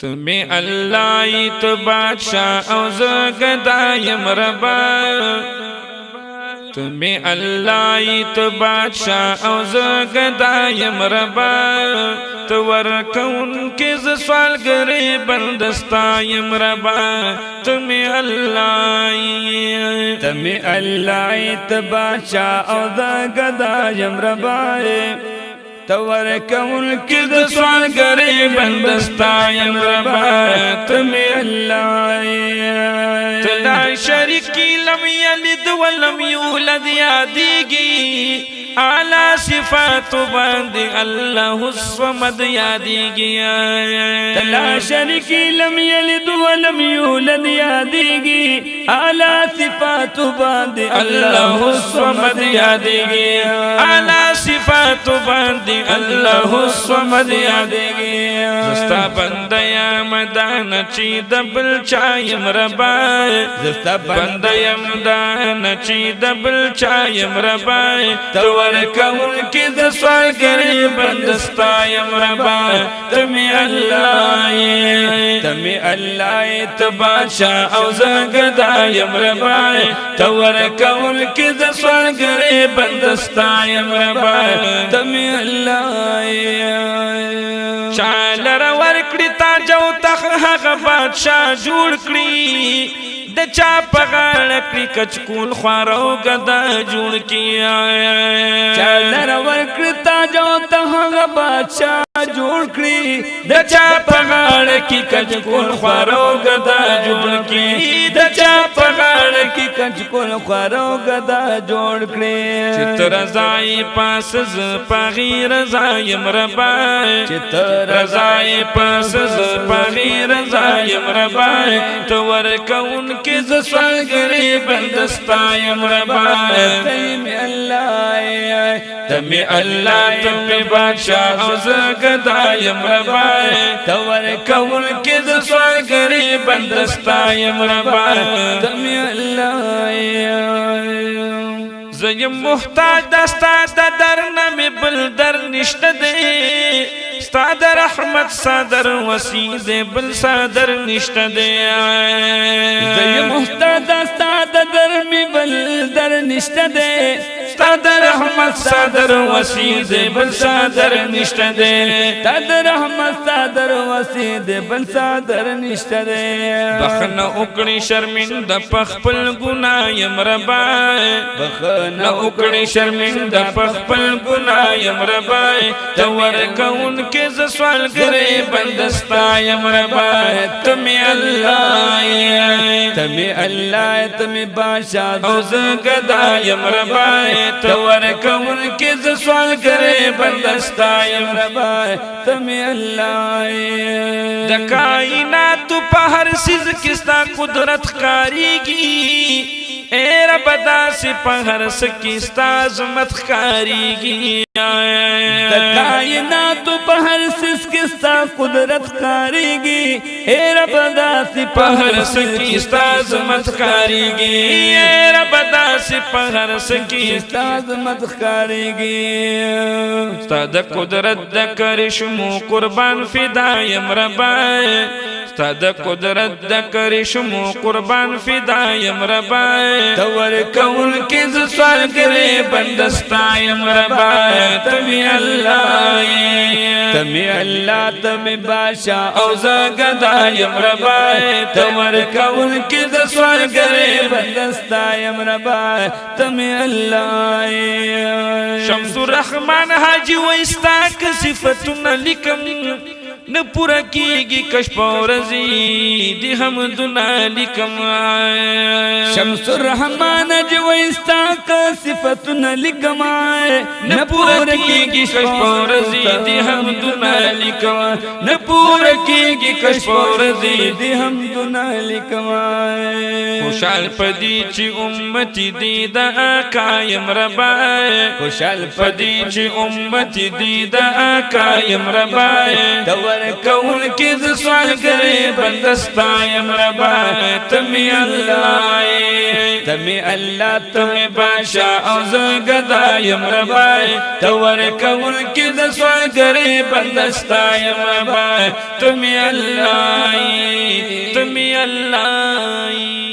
تمہیں اللہ تو بادشاہ او زگدایم ربا تمہیں اللہ تو بادشاہ او زگدایم ربا تو ورکون کے سوال کرے بندستایم ربا تمہیں اللہ تو بادشاہ او زگدایم ربا تور کون کد سوال کرے بندستایم ربا تمہیں اللہ تلا شرکی لم یلد ولم یولد یادیگی اعلی صفات باند اللہ الصمد یادیگی تلا شرکی لم یلد ولم یولد یادیگی اعلی صفات باند اللہ الصمد یادیگی اعلی صفات باند اللہ الصمد یادیگی زستا بندیا مدان چی دبل چایم ربا زستا بندیا مدان چی دبل چایم ربا تور کون کی دسوال کرے بندستایم ربا تمہیں اللہ تبادشاہ او زگدایم ربا تور کون کی دسوال کرے بندستایم ربا تمہیں اللہ چالر ورکڑی تا جو تخ حق بادشاہ جوڑ کری د چا پغاړه کړي کچکول خوارو گدا جوړ کیا چالر ورکړه تا جو ته بادشاہ جوړ کړي د چا پغاړه کې کچکول خوارو گدا جوړ کړي د چا پغاړه کې کچکول خوارو گدا جوړ کړي چتر رضای پاس ز پغیر رضایم ربا چتر رضای پاس ز پغیر رضایم ربا تو ورکون کے زسوال کرے بندستایم ربا تمہیں اللہ تمہیں بادشاہ او زگدایم ربا تور کون کے زسوال کرے بندستایم ربا تمہیں اللہ زیم محتاج دستا در نمی بل در نشت دے ستا در رحمت صادر وسید بل صادر نشت دے زیم محتاج دستا در می بل در نشت دے ستا در رحمت صادر وسید بل صادر نشت دے تا در رحمت صادر وسید بل صادر نشت دے بخن اکڑی شرمند پخپل گنایم ربا بخن اکڑی شرمند پخپل گنایم ربا تور کون کے زسوال کرے بندستایم ربا تمہیں اللہ تمہیں بادشاہ او زگدایم ربا تور کون کے زسوال کرے بندستایم ربا تمہیں اللہ دا کائنات پہر سز کستا قدرت خاری گی اے رب دا سپہر سکستا عظمت خاری گی دا کائنات پہر سز کستا قدرت خاری گی اے رب دا سپہر سکستا عظمت خاری گی اے رب دا سپہر سکستا عظمت خاری گی ستا دا قدرت دا کرشمو قربان فدایم ربا ستا دا قدرت دا کرشمو قربان فدایم ربا تور کون کے زسوال کرے بندستایم ربا تمہیں اللہ تمہیں بادشاہ او زگدایم ربا تور کون کے زسوال کرے بندستایم ربا تمہیں اللہ شمس الرحمن حاجی ویستاک صفتنا لکم نپورا کیگی کشپ و رزی دی حمدنا لکم شمس الرحمن جویستا کا صفتنا لکم نپورا کیگی کشپ و رزی دی حمدنا لکم نپورا کیگی کشپ و رزی دی حمدنا لکم خوشحال پدی چی امتی دی دا آقایم ربا خوشحال پدی چی امتی دی دا آقایم ربا ورکول کی ز سوال کرے بندستایم ربا تمی اللہ تمی اللہ تمی بادشاہ او ز گدایم ربا ورکول کی ز سوال کرے بندستایم ربا تمی اللہ تمی اللہ